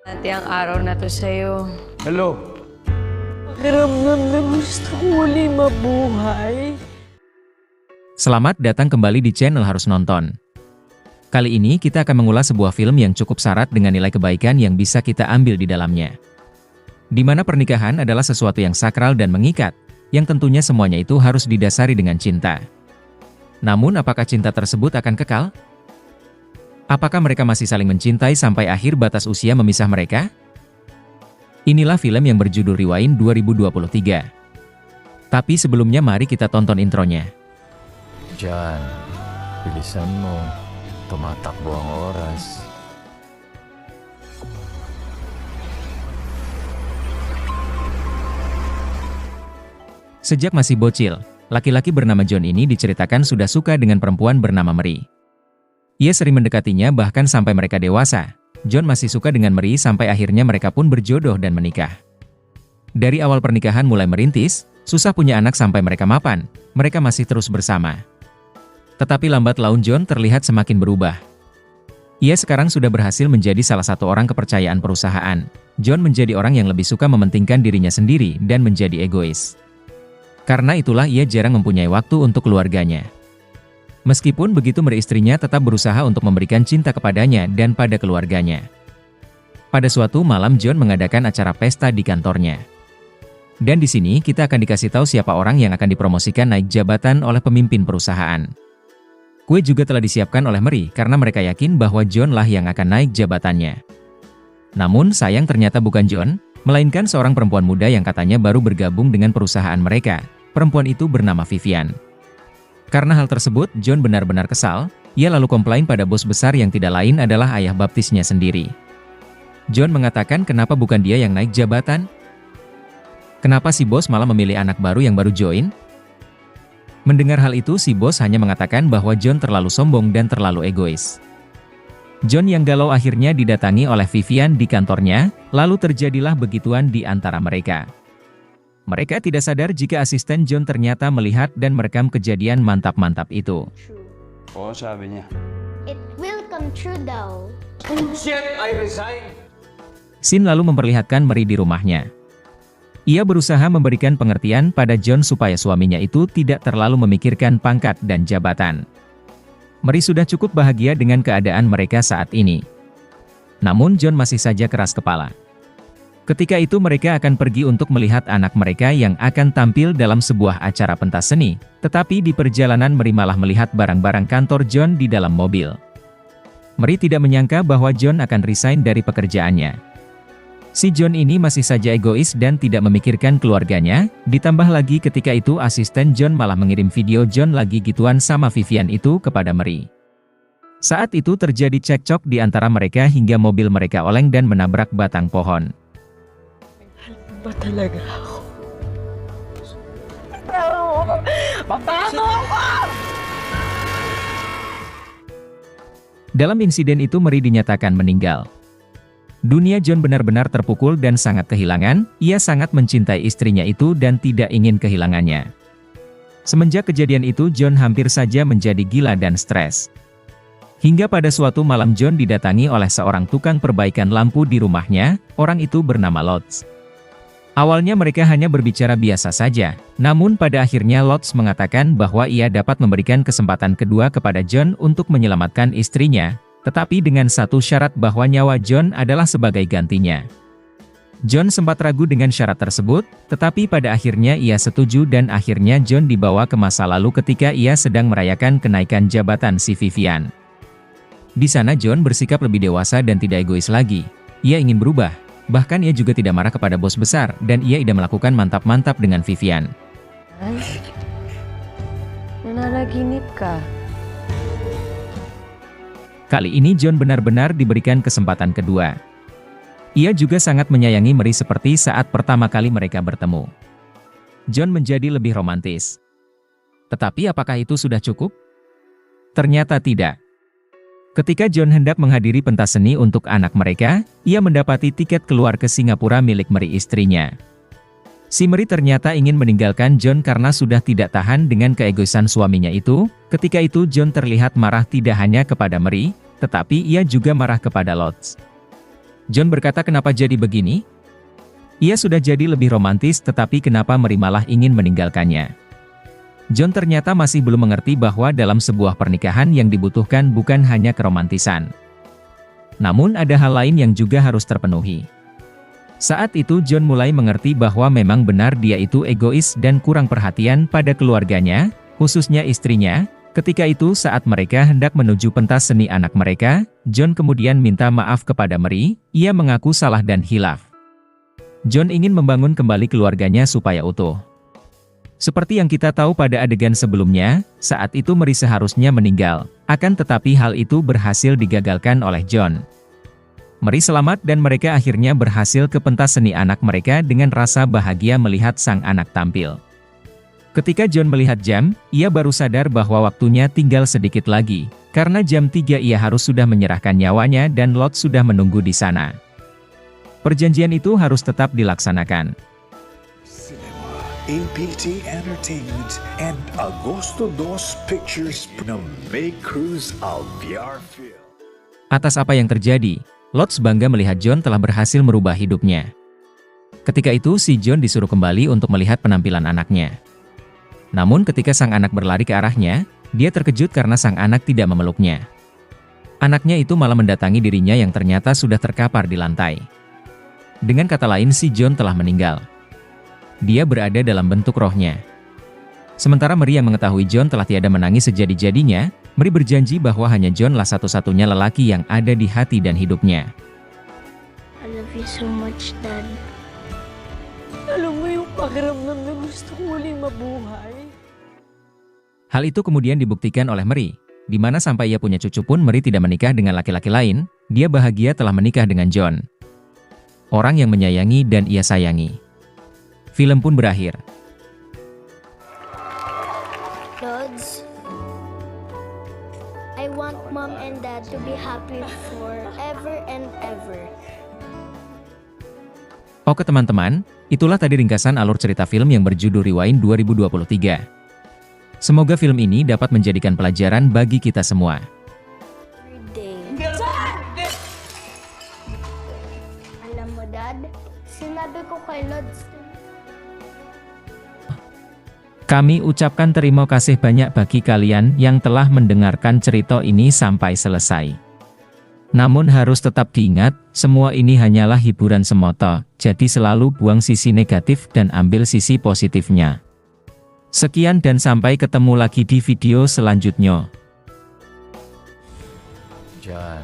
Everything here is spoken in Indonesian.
Nanti ang araw na to sa'yo. Hello? Pakiramdam na gusto ko muli mabuhay. Selamat datang kembali di channel Harus Nonton. Kali ini kita akan mengulas sebuah film yang cukup syarat dengan nilai kebaikan yang bisa kita ambil di dalamnya. Di mana pernikahan adalah sesuatu yang sakral dan mengikat, yang tentunya semuanya itu harus didasari dengan cinta. Namun apakah cinta tersebut akan kekal? Apakah mereka masih saling mencintai sampai akhir batas usia memisah mereka? Inilah film yang berjudul Rewind 2023. Tapi sebelumnya mari kita tonton intronya. Jan, bilisan mo. Tumatakbo ang oras. Sejak masih bocil, laki-laki bernama John ini diceritakan sudah suka dengan perempuan bernama Mary. Ia sering mendekatinya bahkan sampai mereka dewasa. John masih suka dengan Mary sampai akhirnya mereka pun berjodoh dan menikah. Dari awal pernikahan mulai merintis, susah punya anak sampai mereka mapan, mereka masih terus bersama. Tetapi lambat laun John terlihat semakin berubah. Ia sekarang sudah berhasil menjadi salah satu orang kepercayaan perusahaan. John menjadi orang yang lebih suka mementingkan dirinya sendiri dan menjadi egois. Karena itulah ia jarang mempunyai waktu untuk keluarganya. Meskipun begitu Mary istrinya tetap berusaha untuk memberikan cinta kepadanya dan pada keluarganya. Pada suatu malam John mengadakan acara pesta di kantornya. Dan di sini kita akan dikasih tahu siapa orang yang akan dipromosikan naik jabatan oleh pemimpin perusahaan. Kue juga telah disiapkan oleh Mary karena mereka yakin bahwa John lah yang akan naik jabatannya. Namun sayang ternyata bukan John, melainkan seorang perempuan muda yang katanya baru bergabung dengan perusahaan mereka. Perempuan itu bernama Vivian. Karena hal tersebut, John benar-benar kesal. Ia lalu komplain pada bos besar yang tidak lain adalah ayah baptisnya sendiri. John mengatakan kenapa bukan dia yang naik jabatan? Kenapa si bos malah memilih anak baru yang baru join? Mendengar hal itu si bos hanya mengatakan bahwa John terlalu sombong dan terlalu egois. John yang galau akhirnya didatangi oleh Vivian di kantornya, lalu terjadilah begituan di antara mereka. Mereka tidak sadar jika asisten John ternyata melihat dan merekam kejadian mantap-mantap itu. Oo, sabi niya. It will come true daw. Shit, I resign! Scene lalu memperlihatkan Mary di rumahnya. Ia berusaha memberikan pengertian pada John supaya suaminya itu tidak terlalu memikirkan pangkat dan jabatan. Mary sudah cukup bahagia dengan keadaan mereka saat ini. Namun John masih saja keras kepala. Ketika itu mereka akan pergi untuk melihat anak mereka yang akan tampil dalam sebuah acara pentas seni, tetapi di perjalanan Mary malah melihat barang-barang kantor John di dalam mobil. Mary tidak menyangka bahwa John akan resign dari pekerjaannya. Si John ini masih saja egois dan tidak memikirkan keluarganya, ditambah lagi ketika itu asisten John malah mengirim video John lagi gituan sama Vivian itu kepada Mary. Saat itu terjadi cekcok di antara mereka hingga mobil mereka oleng dan menabrak batang pohon. Ba talaga ako? Dalam insiden itu Mary dinyatakan meninggal. Dunia John benar-benar terpukul dan sangat kehilangan, ia sangat mencintai istrinya itu dan tidak ingin kehilangannya. Semenjak kejadian itu John hampir saja menjadi gila dan stres. Hingga pada suatu malam John didatangi oleh seorang tukang perbaikan lampu di rumahnya, orang itu bernama Lotz. Awalnya mereka hanya berbicara biasa saja, namun pada akhirnya Lotz mengatakan bahwa ia dapat memberikan kesempatan kedua kepada John untuk menyelamatkan istrinya, tetapi dengan satu syarat bahwa nyawa John adalah sebagai gantinya. John sempat ragu dengan syarat tersebut, tetapi pada akhirnya ia setuju dan akhirnya John dibawa ke masa lalu ketika ia sedang merayakan kenaikan jabatan si Vivian. Di sana John bersikap lebih dewasa dan tidak egois lagi. Ia ingin berubah. Bahkan ia juga tidak marah kepada bos besar dan ia tidak melakukan mantap-mantap dengan Vivian. Ay, nananaginip ka. Kali ini John benar-benar diberikan kesempatan kedua. Ia juga sangat menyayangi Mary seperti saat pertama kali mereka bertemu. John menjadi lebih romantis. Tetapi apakah itu sudah cukup? Ternyata tidak. Ketika John hendak menghadiri pentas seni untuk anak mereka, ia mendapati tiket keluar ke Singapura milik Mary istrinya. Si Mary ternyata ingin meninggalkan John karena sudah tidak tahan dengan keegoisan suaminya itu. Ketika itu John terlihat marah tidak hanya kepada Mary, tetapi ia juga marah kepada Lotz. John berkata, kenapa jadi begini? Ia sudah jadi lebih romantis, tetapi kenapa Mary malah ingin meninggalkannya? John ternyata masih belum mengerti bahwa dalam sebuah pernikahan yang dibutuhkan bukan hanya keromantisan. Namun ada hal lain yang juga harus terpenuhi. Saat itu John mulai mengerti bahwa memang benar dia itu egois dan kurang perhatian pada keluarganya, khususnya istrinya. Ketika itu saat mereka hendak menuju pentas seni anak mereka, John kemudian minta maaf kepada Mary. Ia mengaku salah dan hilaf. John ingin membangun kembali keluarganya supaya utuh. Seperti yang kita tahu pada adegan sebelumnya, saat itu Mary seharusnya meninggal, akan tetapi hal itu berhasil digagalkan oleh John. Mary selamat dan mereka akhirnya berhasil ke pentas seni anak mereka dengan rasa bahagia melihat sang anak tampil. Ketika John melihat jam, ia baru sadar bahwa waktunya tinggal sedikit lagi, karena jam 3 ia harus sudah menyerahkan nyawanya dan Lot sudah menunggu di sana. Perjanjian itu harus tetap dilaksanakan. APT Entertainment and Agosto Dos Pictures na makers of VR film. Atas apa yang terjadi, Lot bangga melihat John telah berhasil merubah hidupnya. Ketika itu si John disuruh kembali untuk melihat penampilan anaknya. Namun ketika sang anak berlari ke arahnya, dia terkejut karena sang anak tidak memeluknya. Anaknya itu malah mendatangi dirinya yang ternyata sudah terkapar di lantai. Dengan kata lain, si John telah meninggal. Dia berada dalam bentuk rohnya. Sementara Mary yang mengetahui John telah tiada menangis sejadi-jadinya, Mary berjanji bahwa hanya John lah satu-satunya lelaki yang ada di hati dan hidupnya. I love you so much, Dad. Alam mo yung pakiramdam na gusto ko uling mabuhay? Hal itu kemudian dibuktikan oleh Mary, di mana sampai ia punya cucu pun Mary tidak menikah dengan laki-laki lain, dia bahagia telah menikah dengan John. Orang yang menyayangi dan ia sayangi. Film pun berakhir. Lods, I want Mom and Dad to be happy forever and ever. Oke teman-teman, itulah tadi ringkasan alur cerita film yang berjudul Rewind 2023. Semoga film ini dapat menjadikan pelajaran bagi kita semua. Alam mo, Dad, sinabi ko kay Lods. Kami ucapkan terima kasih banyak bagi kalian yang telah mendengarkan cerita ini sampai selesai. Namun harus tetap diingat, semua ini hanyalah hiburan semata, jadi selalu buang sisi negatif dan ambil sisi positifnya. Sekian dan sampai ketemu lagi di video selanjutnya. John.